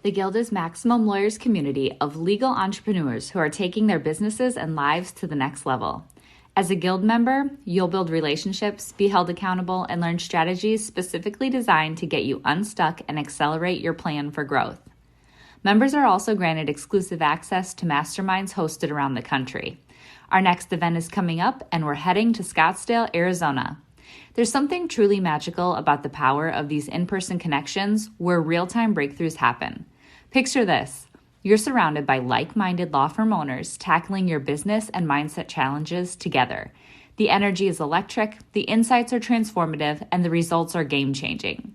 The Guild is Maximum Lawyers' community of legal entrepreneurs who are taking their businesses and lives to the next level. As a Guild member, you'll build relationships, be held accountable, and learn strategies specifically designed to get you unstuck and accelerate your plan for growth. Members are also granted exclusive access to masterminds hosted around the country. Our next event is coming up, and we're heading to Scottsdale, Arizona. There's something truly magical about the power of these in-person connections where real-time breakthroughs happen. Picture this. You're surrounded by like-minded law firm owners tackling your business and mindset challenges together. The energy is electric, the insights are transformative, and the results are game-changing.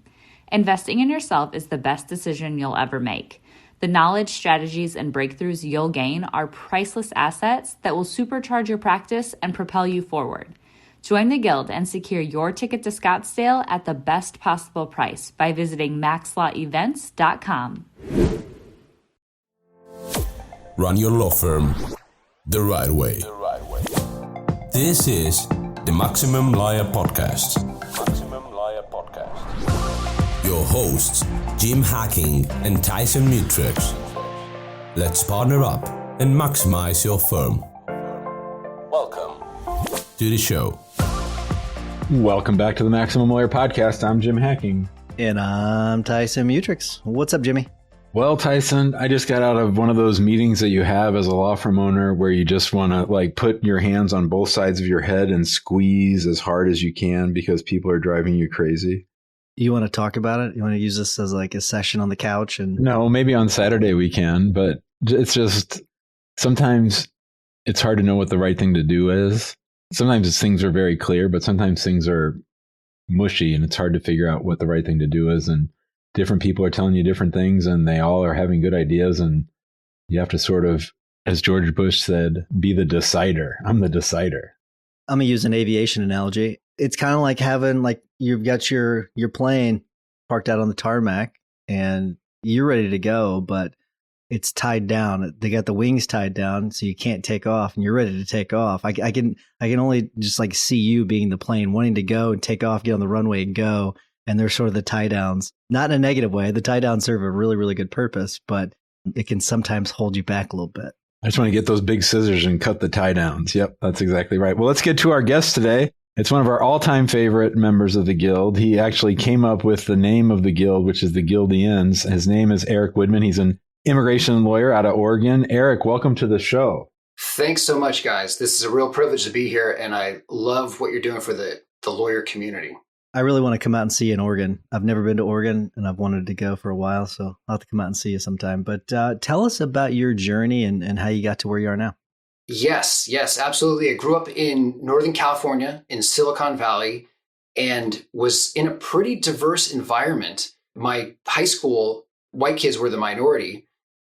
Investing in yourself is the best decision you'll ever make. The knowledge, strategies, and breakthroughs you'll gain are priceless assets that will supercharge your practice and propel you forward. Join the Guild and secure your ticket to Scottsdale at the best possible price by visiting maxlawevents.com. Run your law firm the right way. This is the Maximum Lawyer Podcast. Your hosts, Jim Hacking and Tyson Mutrux. Let's partner up and maximize your firm. Welcome to the show. Welcome back to the Maximum Lawyer Podcast. I'm Jim Hacking. And I'm Tyson Mutrux. What's up, Jimmy? Well, Tyson, I just got out of one of those meetings that you have as a law firm owner where you just want to put your hands on both sides of your head and squeeze as hard as you can because people are driving you crazy. You want to talk about it? You want to use this as a session on the couch? No, maybe on Saturday we can, but it's just sometimes it's hard to know what the right thing to do is. Sometimes things are very clear, but sometimes things are mushy and it's hard to figure out what the right thing to do is. And different people are telling you different things and they all are having good ideas. And you have to sort of, as George Bush said, be the decider. I'm the decider. I'm going to use an aviation analogy. It's kind of like having, you've got your plane parked out on the tarmac and you're ready to go, but it's tied down. They got the wings tied down, so you can't take off, and you're ready to take off. I can only just see you being the plane, wanting to go and take off, get on the runway and go. And they're sort of the tie downs, not in a negative way. The tie downs serve a really, really good purpose, but it can sometimes hold you back a little bit. I just want to get those big scissors and cut the tie downs. Yep, that's exactly right. Well, let's get to our guest today. It's one of our all-time favorite members of the Guild. He actually came up with the name of the Guild, which is the Guildians. His name is Erick Widman. He's an immigration lawyer out of Oregon. Erick, welcome to the show. Thanks so much, guys. This is a real privilege to be here, and I love what you're doing for the lawyer community. I really want to come out and see you in Oregon. I've never been to Oregon, and I've wanted to go for a while, so I'll have to come out and see you sometime. But tell us about your journey and how you got to where you are now. Yes, absolutely. I grew up in Northern California, in Silicon Valley, and was in a pretty diverse environment. My high school, white kids were the minority,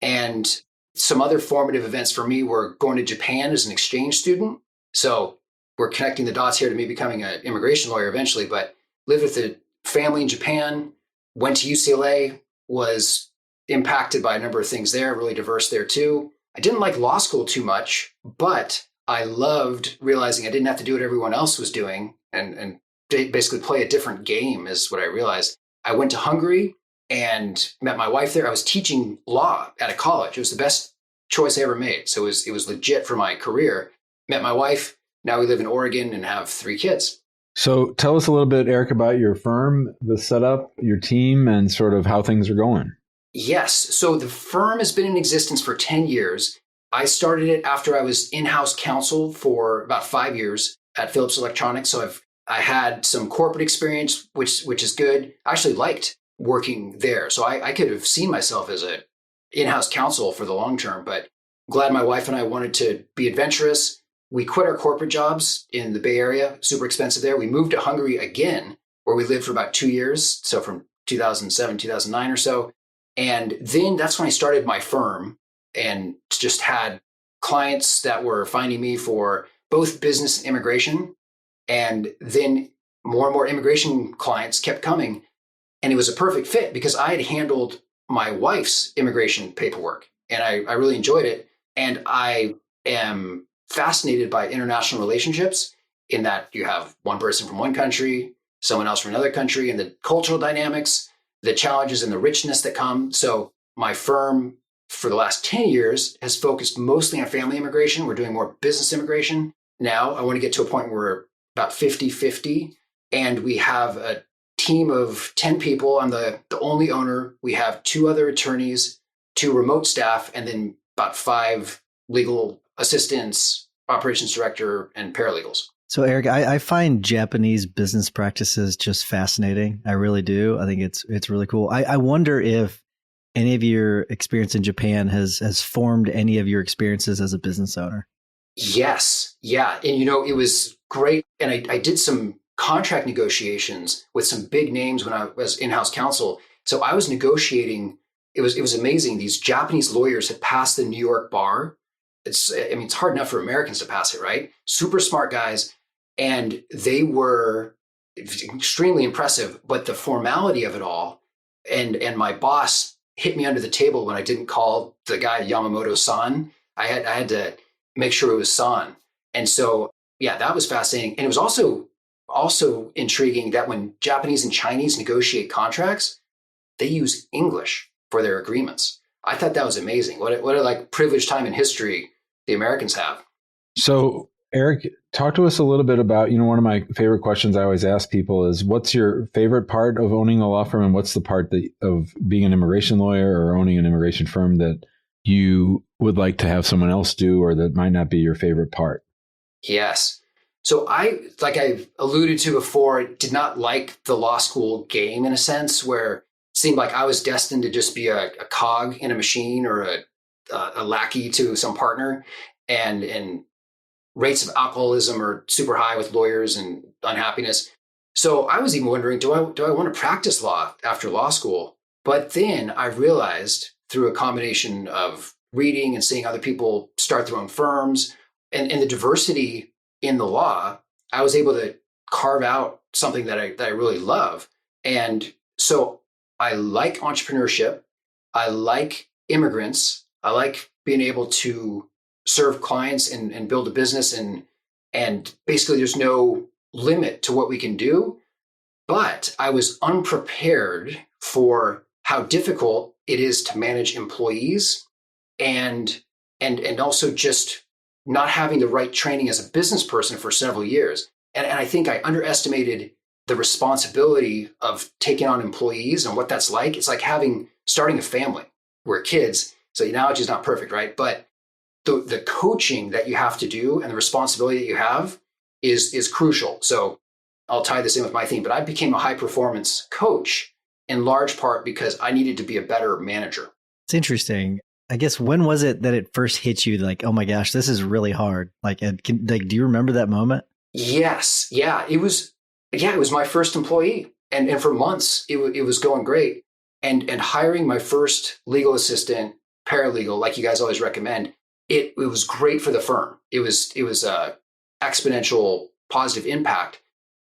and some other formative events for me were going to Japan as an exchange student. So we're connecting the dots here to me becoming an immigration lawyer eventually, but lived with a family in Japan, went to UCLA, was impacted by a number of things there, really diverse there too. I didn't like law school too much, but I loved realizing I didn't have to do what everyone else was doing and basically play a different game is what I realized. I went to Hungary and met my wife there. I was teaching law at a college. It was the best choice I ever made. So it was legit for my career. Met my wife. Now we live in Oregon and have 3 kids. So tell us a little bit, Erick, about your firm, the setup, your team, and sort of how things are going. Yes. So the firm has been in existence for 10 years. I started it after I was in-house counsel for about 5 years at Philips Electronics. So I had some corporate experience, which is good. I actually liked working there. So I could have seen myself as an in-house counsel for the long term, but glad my wife and I wanted to be adventurous. We quit our corporate jobs in the Bay Area, super expensive there. We moved to Hungary again, where we lived for about 2 years. So from 2007, 2009 or so. And then that's when I started my firm and just had clients that were finding me for both business and immigration. And then more and more immigration clients kept coming. And it was a perfect fit because I had handled my wife's immigration paperwork and I really enjoyed it. And I am fascinated by international relationships in that you have one person from one country, someone else from another country, and the cultural dynamics, the challenges and the richness that come. So my firm for the last 10 years has focused mostly on family immigration. We're doing more business immigration. Now I want to get to a point where we're about 50-50, and we have a team of 10 people. I'm the only owner. We have 2 other attorneys, 2 remote staff, and then about 5 legal assistants, operations director, and paralegals. So, Eric, I find Japanese business practices just fascinating. I really do. I think it's really cool. I wonder if any of your experience in Japan has formed any of your experiences as a business owner. Yes. Yeah. And, it was great. And I did some contract negotiations with some big names when I was in-house counsel. So I was negotiating. It was amazing. These Japanese lawyers had passed the New York bar. It's hard enough for Americans to pass it, right? Super smart guys. And they were extremely impressive, but the formality of it all, and my boss hit me under the table when I didn't call the guy Yamamoto-san. I had to make sure it was san. And so, yeah, that was fascinating. And it was also intriguing that when Japanese and Chinese negotiate contracts, they use English for their agreements. I thought that was amazing. What a privileged time in history the Americans have. So, Eric, talk to us a little bit about, one of my favorite questions I always ask people is, what's your favorite part of owning a law firm, and what's the part of being an immigration lawyer or owning an immigration firm that you would like to have someone else do, or that might not be your favorite part? Yes. So like I alluded to before, did not like the law school game in a sense, where it seemed like I was destined to just be a cog in a machine or a lackey to some partner, and rates of alcoholism are super high with lawyers and unhappiness. So I was even wondering, do I want to practice law after law school? But then I realized through a combination of reading and seeing other people start their own firms and the diversity in the law, I was able to carve out something that I really love. And so I like entrepreneurship. I like immigrants. I like being able to serve clients and build a business, and basically there's no limit to what we can do. But I was unprepared for how difficult it is to manage employees and also just not having the right training as a business person for several years. And I think I underestimated the responsibility of taking on employees and what that's like. It's like starting a family. We're kids, so the analogy is not perfect, right? But the coaching that you have to do and the responsibility that you have is crucial. So I'll tie this in with my theme, but I became a high performance coach in large part because I needed to be a better manager. It's interesting. I guess, when was it that it first hit you like, oh my gosh, this is really hard? Do you remember that moment? Yes. Yeah. It was my first employee. And for months it was going great. And hiring my first legal assistant, paralegal, like you guys always recommend, it was great for the firm. It was a exponential positive impact.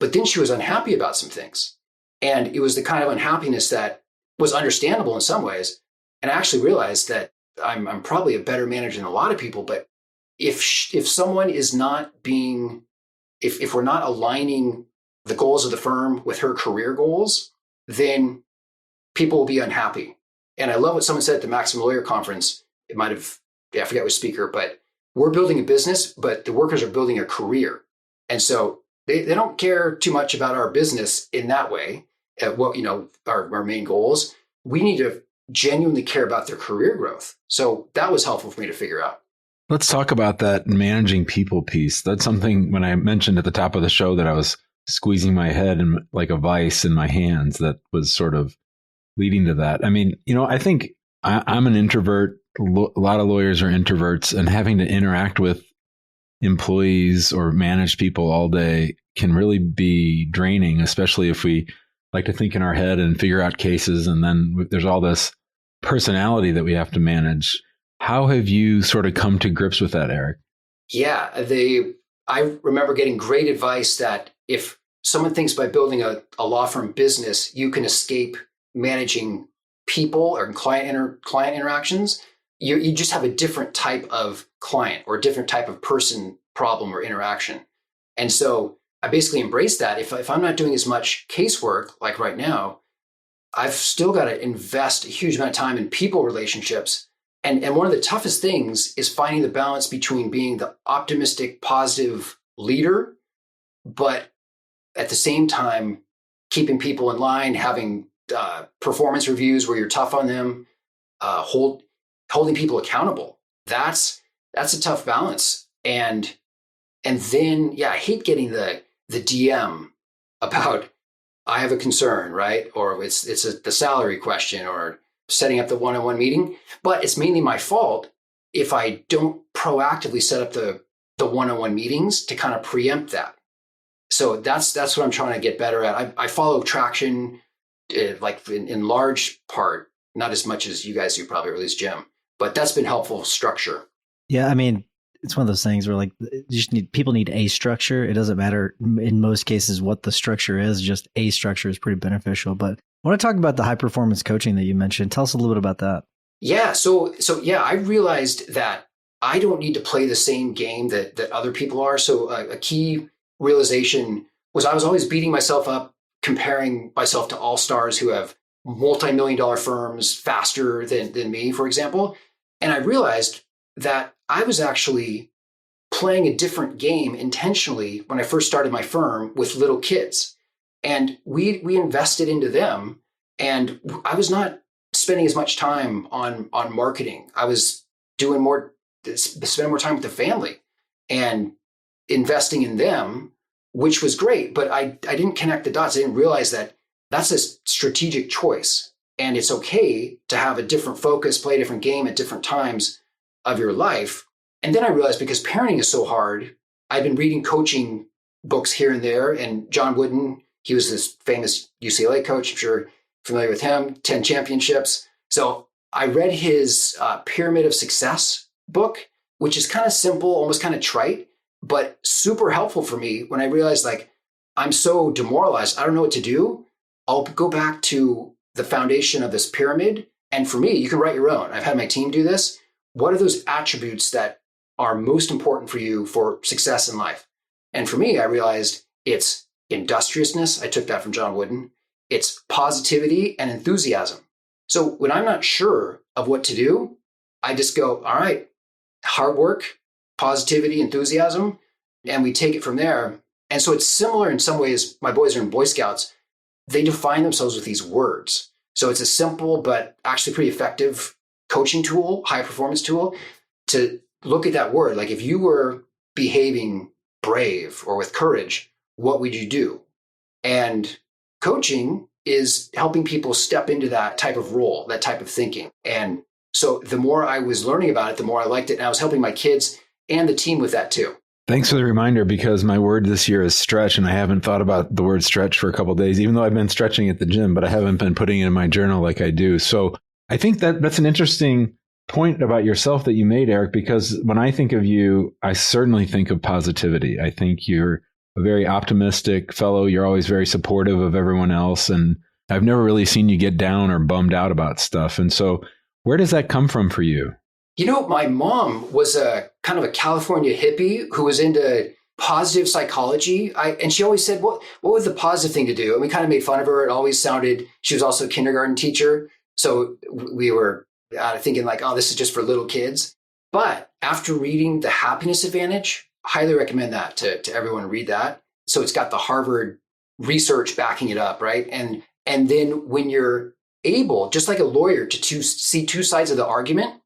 But then she was unhappy about some things. And it was the kind of unhappiness that was understandable in some ways. And I actually realized that I'm probably a better manager than a lot of people. But if someone is not being, if we're not aligning the goals of the firm with her career goals, then people will be unhappy. And I love what someone said at the Maximum Lawyer Conference. It might have, I forget which speaker, but we're building a business, but the workers are building a career. And so they don't care too much about our business in that way, our main goals. We need to genuinely care about their career growth. So that was helpful for me to figure out. Let's talk about that managing people piece. That's something, when I mentioned at the top of the show that I was squeezing my head and like a vice in my hands, that was sort of leading to that. I mean, I think I'm an introvert. A lot of lawyers are introverts, and having to interact with employees or manage people all day can really be draining, especially if we like to think in our head and figure out cases. And then there's all this personality that we have to manage. How have you sort of come to grips with that, Eric? Yeah, I remember getting great advice that if someone thinks by building a law firm business, you can escape managing people or client interactions, you just have a different type of client or a different type of person, problem, or interaction. And so I basically embraced that. If I'm not doing as much casework like right now, I've still got to invest a huge amount of time in people relationships. And one of the toughest things is finding the balance between being the optimistic, positive leader, but at the same time, keeping people in line, having performance reviews where you're tough on them, holding people accountable. That's a tough balance. And then, I hate getting the DM about, I have a concern, right? Or it's the salary question, or setting up the one-on-one meeting. But it's mainly my fault if I don't proactively set up the one-on-one meetings to kind of preempt that. So that's what I'm trying to get better at. I follow traction, like in large part, not as much as you guys do probably, or at least Jim, but that's been helpful structure. Yeah, I mean, it's one of those things where people need a structure. It doesn't matter in most cases what the structure is, just a structure is pretty beneficial. But I want to talk about the high performance coaching that you mentioned. Tell us a little bit about that. Yeah. So I realized that I don't need to play the same game that other people are. So a key realization was I was always beating myself up, comparing myself to all stars who have multi-million-dollar firms faster than me, for example. And I realized that I was actually playing a different game intentionally when I first started my firm with little kids. And we invested into them. And I was not spending as much time on marketing. I was spending more time with the family and investing in them, which was great. But I didn't connect the dots. I didn't realize that that's a strategic choice. And it's okay to have a different focus, play a different game at different times of your life. And then I realized, because parenting is so hard, I've been reading coaching books here and there. And John Wooden, he was this famous UCLA coach. I'm sure you're familiar with him, 10 championships. So I read his Pyramid of Success book, which is kind of simple, almost kind of trite, but super helpful for me when I realized, like, I'm so demoralized, I don't know what to do. I'll go back to the foundation of this pyramid. And for me, you can write your own. I've had my team do this. What are those attributes that are most important for you for success in life? And for me, I realized it's industriousness. I took that from John Wooden. It's positivity and enthusiasm. So when I'm not sure of what to do, I just go, all right, hard work, positivity, enthusiasm, and we take it from there. And so it's similar in some ways. My boys are in Boy Scouts. They define themselves with these words. So it's a simple but actually pretty effective coaching tool, high performance tool, to look at that word. Like, if you were behaving brave or with courage, what would you do? And coaching is helping people step into that type of role, that type of thinking. And so the more I was learning about it, the more I liked it. And I was helping my kids and the team with that too. Thanks for the reminder, because my word this year is stretch, and I haven't thought about the word stretch for a couple of days, even though I've been stretching at the gym, but I haven't been putting it in my journal like I do. So I think that's an interesting point about yourself that you made, Eric, because when I think of you, I certainly think of positivity. I think you're a very optimistic fellow. You're always very supportive of everyone else. And I've never really seen you get down or bummed out about stuff. And so where does that come from for you? You know, my mom was a kind of a California hippie who was into positive psychology. And she always said, what was the positive thing to do? And we kind of made fun of her. It always sounded, she was also a kindergarten teacher. So we were thinking like, oh, this is just for little kids. But after reading The Happiness Advantage, highly recommend that to everyone. Read that. So it's got the Harvard research backing it up, right? And then when you're able, just like a lawyer, to see two sides of the argument,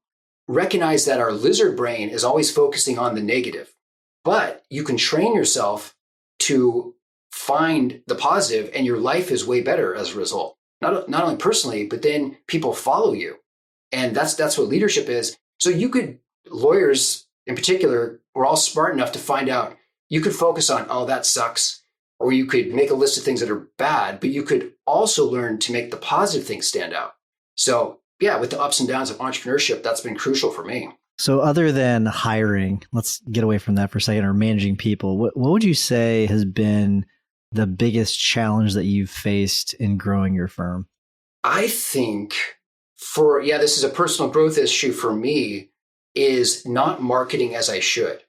recognize that our lizard brain is always focusing on the negative, but you can train yourself to find the positive, and your life is way better as a result. Not only personally, but then people follow you. And that's what leadership is. So lawyers in particular, we're all smart enough to find out, you could focus on, oh, that sucks. Or you could make a list of things that are bad, but you could also learn to make the positive things stand out. So yeah, with the ups and downs of entrepreneurship, that's been crucial for me. So other than hiring, let's get away from that for a second, or managing people, what would you say has been the biggest challenge that you've faced in growing your firm? I think this is a personal growth issue for me, is not marketing as I should.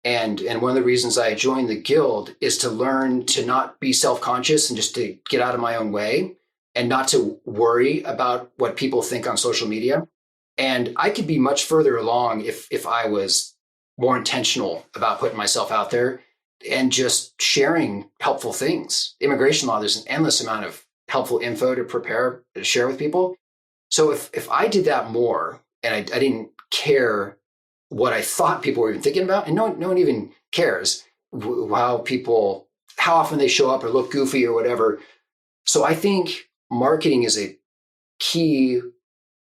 And one of the reasons I joined the Guild is to learn to not be self-conscious and just to get out of my own way. and not to worry about what people think on social media. And I could be much further along if I was more intentional about putting myself out there and just sharing helpful things. Immigration law, there's an endless amount of helpful info to prepare, to share with people. So if I did that more, and I didn't care what I thought people were even thinking about, and no one even cares how often they show up or look goofy or whatever. So I think marketing is a key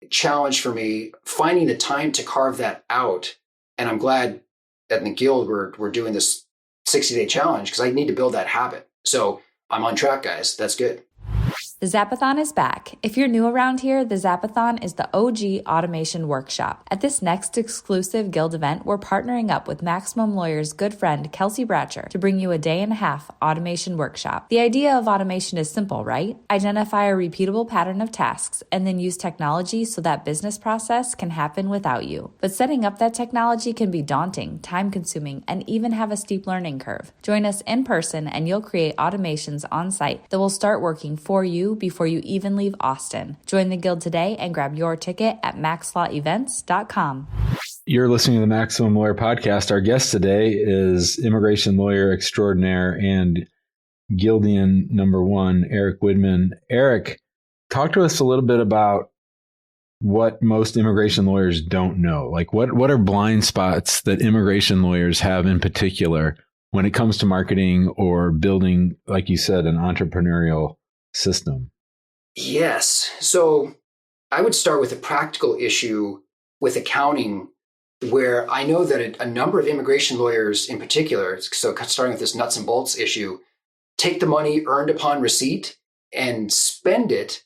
challenge for me, finding the time to carve that out. And I'm glad that in the Guild we're doing this 60-day challenge because I need to build that habit. So I'm on track, guys. That's good. The Zapathon is back. If you're new around here, the Zapathon is the OG automation workshop. At this next exclusive Guild event, we're partnering up with Maximum Lawyer's good friend, Kelsey Bratcher, to bring you a 1.5-day automation workshop. The idea of automation is simple, right? Identify a repeatable pattern of tasks and then use technology so that business process can happen without you. But setting up that technology can be daunting, time-consuming, and even have a steep learning curve. Join us in person and you'll create automations on site that will start working for you before you even leave Austin. Join the Guild today and grab your ticket at maxlawevents.com. You're listening to the Maximum Lawyer Podcast. Our guest today is immigration lawyer extraordinaire and Guildian #1, Erick Widman. Erick, talk to us a little bit about what most immigration lawyers don't know. Like what are blind spots that immigration lawyers have in particular when it comes to marketing or building, like you said, an entrepreneurial system? Yes. So I would start with a practical issue with accounting, where I know that a number of immigration lawyers in particular, so starting with this nuts and bolts issue, take the money earned upon receipt and spend it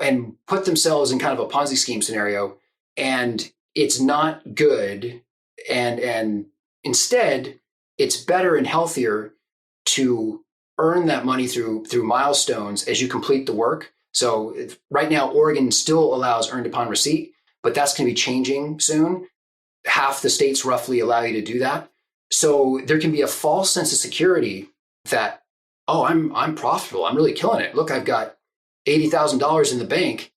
and put themselves in kind of a Ponzi scheme scenario. And it's not good. And instead, it's better and healthier to earn that money through milestones as you complete the work. So right now, Oregon still allows earned upon receipt, but that's going to be changing soon. Half the states roughly allow you to do that. So there can be a false sense of security that, oh, I'm profitable. I'm really killing it. Look, I've got $80,000 in the bank,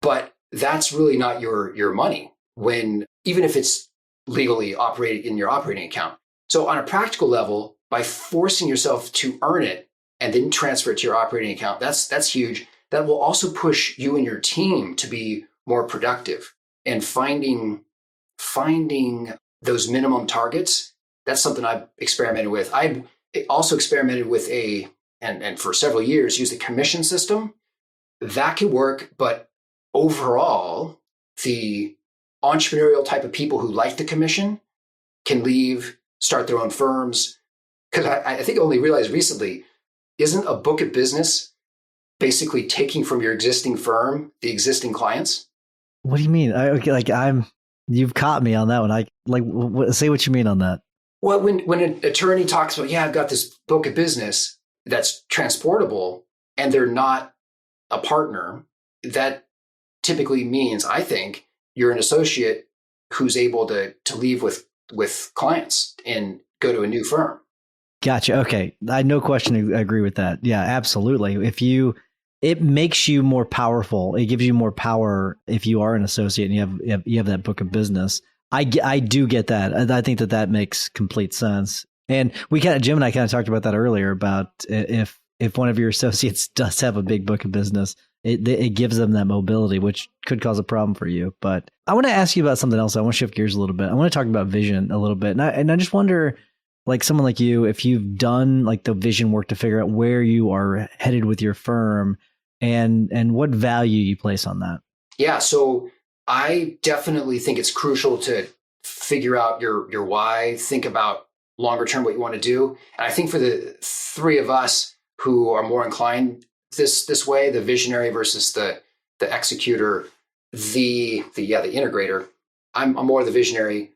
but that's really not your money when, even if it's legally operated in your operating account. So on a practical level, by forcing yourself to earn it and then transfer it to your operating account, that's huge. That will also push you and your team to be more productive. And finding those minimum targets, that's something I've experimented with. I've also experimented with and for several years, used a commission system. That can work, but overall, the entrepreneurial type of people who like the commission can leave, start their own firms. Because I think I only realized recently, isn't a book of business basically taking from your existing firm the existing clients? What do you mean? You've caught me on that one. Say what you mean on that. Well, when an attorney talks about, I've got this book of business that's transportable and they're not a partner, that typically means, I think, you're an associate who's able to leave with clients and go to a new firm. Gotcha. Okay. I no question agree with that. Yeah, absolutely. It makes you more powerful. It gives you more power if you are an associate and you have that book of business. I do get that. I think that makes complete sense. And Jim and I kind of talked about that earlier about if one of your associates does have a big book of business, it gives them that mobility, which could cause a problem for you. But I want to ask you about something else. I want to shift gears a little bit. I want to talk about vision a little bit. And I just wonder, like someone like you, if you've done like the vision work to figure out where you are headed with your firm and what value you place on that. Yeah. So I definitely think it's crucial to figure out your why, think about longer term what you want to do. And I think for the three of us who are more inclined this way, the visionary versus the executor, the integrator, I'm more the visionary.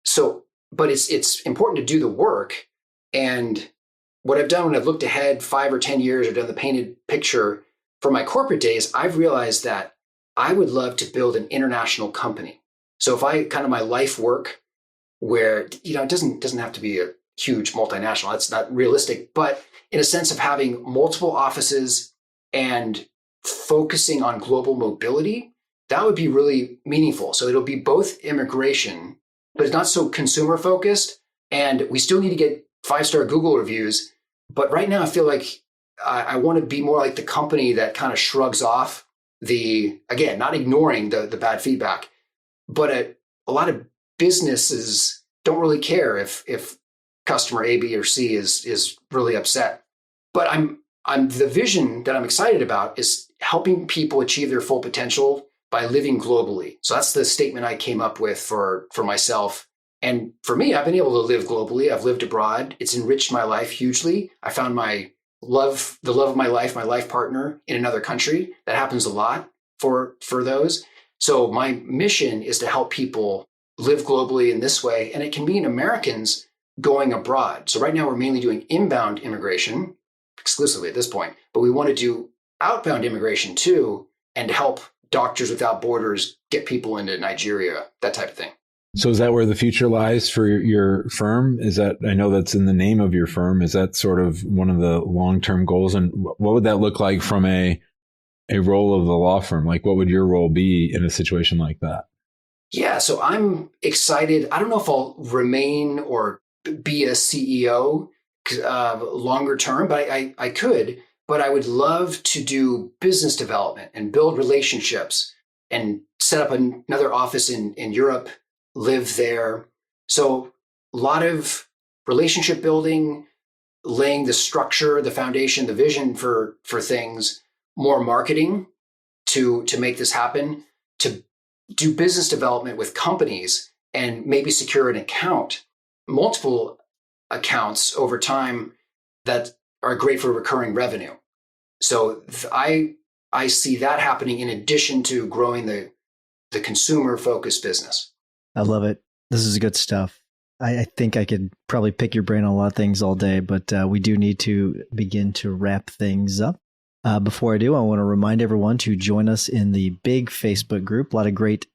So, but it's important to do the work. And what I've done when I've looked ahead 5 or 10 years or done the painted picture for my corporate days, I've realized that I would love to build an international company. So if I kind of my life work where, it doesn't have to be a huge multinational, that's not realistic, but in a sense of having multiple offices and focusing on global mobility, that would be really meaningful. So it'll be both immigration, but it's not so consumer focused. And we still need to get 5-star Google reviews. But right now I feel like I want to be more like the company that kind of shrugs off again, not ignoring the bad feedback, but a lot of businesses don't really care if customer A, B, or C is really upset. But the vision that I'm excited about is helping people achieve their full potential by living globally. So that's the statement I came up with for myself. And for me, I've been able to live globally. I've lived abroad. It's enriched my life hugely. I found the love of my life partner in another country. That happens a lot for those. So my mission is to help people live globally in this way. And it can mean Americans going abroad. So right now we're mainly doing inbound immigration exclusively at this point, but we want to do outbound immigration too, and help Doctors Without Borders get people into Nigeria, that type of thing. So is that where the future lies for your firm? I know that's in the name of your firm. Is that sort of one of the long-term goals? And what would that look like from a role of the law firm? Like, what would your role be in a situation like that? Yeah, so I'm excited. I don't know if I'll remain or be a CEO longer term, but I could. But I would love to do business development and build relationships and set up another office in Europe, live there. So a lot of relationship building, laying the structure, the foundation, the vision for things, more marketing to make this happen, to do business development with companies and maybe secure an account, multiple accounts over time that are great for recurring revenue. So I see that happening in addition to growing the consumer-focused business. I love it. This is good stuff. I think I could probably pick your brain on a lot of things all day, but we do need to begin to wrap things up. Before I do, I want to remind everyone to join us in the big Facebook group. A lot of great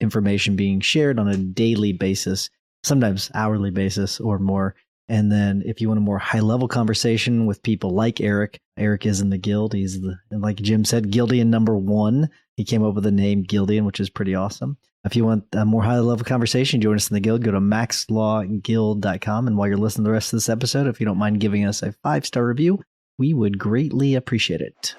information being shared on a daily basis, sometimes hourly basis or more. And then if you want a more high-level conversation with people like Erick is in the Guild. He's, like Jim said, Guildian #1. He came up with the name Guildian, which is pretty awesome. If you want a more high-level conversation, join us in the Guild. Go to maxlawguild.com. And while you're listening to the rest of this episode, if you don't mind giving us a 5-star review, we would greatly appreciate it.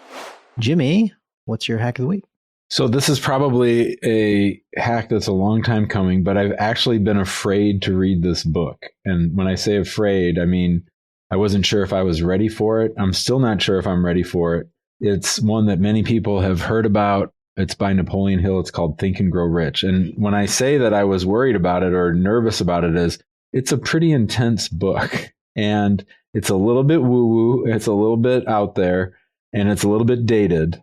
Jimmy, what's your hack of the week? So this is probably a hack that's a long time coming, but I've actually been afraid to read this book. And when I say afraid, I mean, I wasn't sure if I was ready for it. I'm still not sure if I'm ready for it. It's one that many people have heard about. It's by Napoleon Hill. It's called Think and Grow Rich. And when I say that I was worried about it or nervous about it, it's a pretty intense book. And it's a little bit woo-woo. It's a little bit out there. And it's a little bit dated.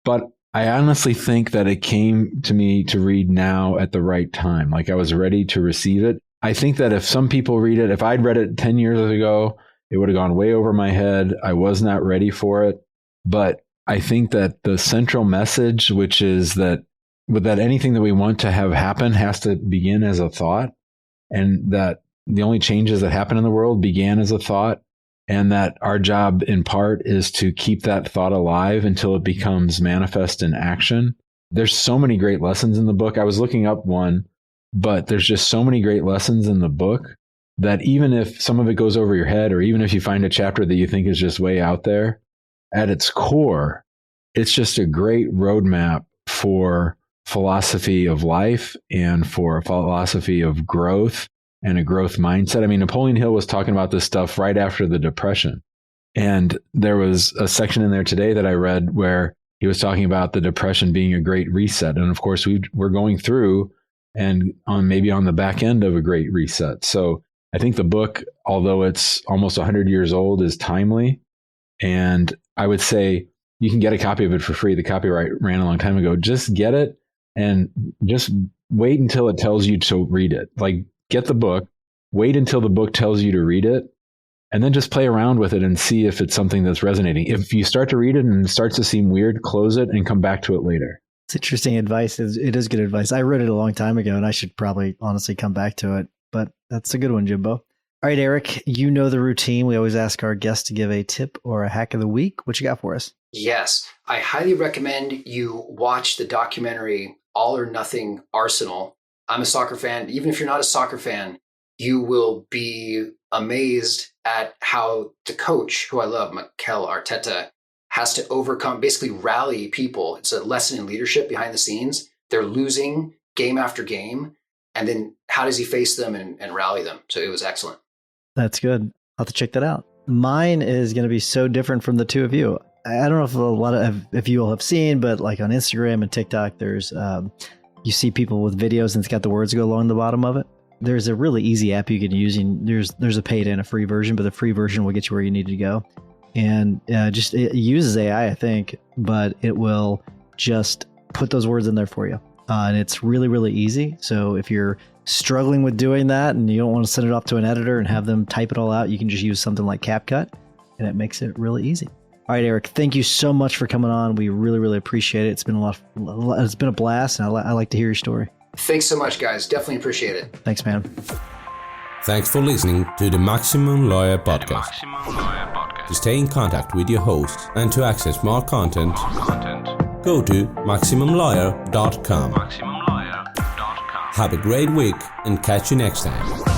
But I honestly think that it came to me to read now at the right time. Like I was ready to receive it. I think that if some people read it, if I'd read it 10 years ago, it would have gone way over my head. I was not ready for it. But I think that the central message, which is that anything that we want to have happen has to begin as a thought, and that the only changes that happen in the world began as a thought, and that our job in part is to keep that thought alive until it becomes manifest in action. There's so many great lessons in the book. I was looking up one, but there's just so many great lessons in the book that even if some of it goes over your head, or even if you find a chapter that you think is just way out there, at its core, it's just a great roadmap for philosophy of life and for a philosophy of growth and a growth mindset. I mean, Napoleon Hill was talking about this stuff right after the Depression. And there was a section in there today that I read where he was talking about the Depression being a great reset. And of course, we're going through and maybe on the back end of a great reset. So I think the book, although it's almost 100 years old, is timely. And I would say you can get a copy of it for free. The copyright ran a long time ago. Just get it and just wait until it tells you to read it. Like, get the book, wait until the book tells you to read it, and then just play around with it and see if it's something that's resonating. If you start to read it and it starts to seem weird, close it and come back to it later. It's interesting advice. It is good advice. I read it a long time ago, and I should probably honestly come back to it. But that's a good one, Jimbo. All right, Erick, you know the routine. We always ask our guests to give a tip or a hack of the week. What you got for us? Yes, I highly recommend you watch the documentary All or Nothing Arsenal. I'm a soccer fan. Even if you're not a soccer fan, you will be amazed at how the coach, who I love, Mikel Arteta, has to overcome, basically rally people. It's a lesson in leadership behind the scenes. They're losing game after game. And then how does he face them and rally them? So it was excellent. That's good. I'll have to check that out. Mine is going to be so different from the two of you. I don't know if you all have seen, but like on Instagram and TikTok, there's you see people with videos and it's got the words go along the bottom of it. There's a really easy app you can use. And there's a paid and a free version, but the free version will get you where you need to go. And it uses AI, I think, but it will just put those words in there for you. And it's really, really easy. So if you're struggling with doing that and you don't want to send it off to an editor and have them type it all out, you can just use something like CapCut, and it makes it really easy. All right, Eric, thank you so much for coming on. We really, really appreciate it. It's been it's been a blast, and I like to hear your story. Thanks so much, guys. Definitely appreciate it. Thanks, man. Thanks for listening to the Maximum Lawyer Podcast. To stay in contact with your host and to access more content, go to MaximumLawyer.com. Have a great week and catch you next time.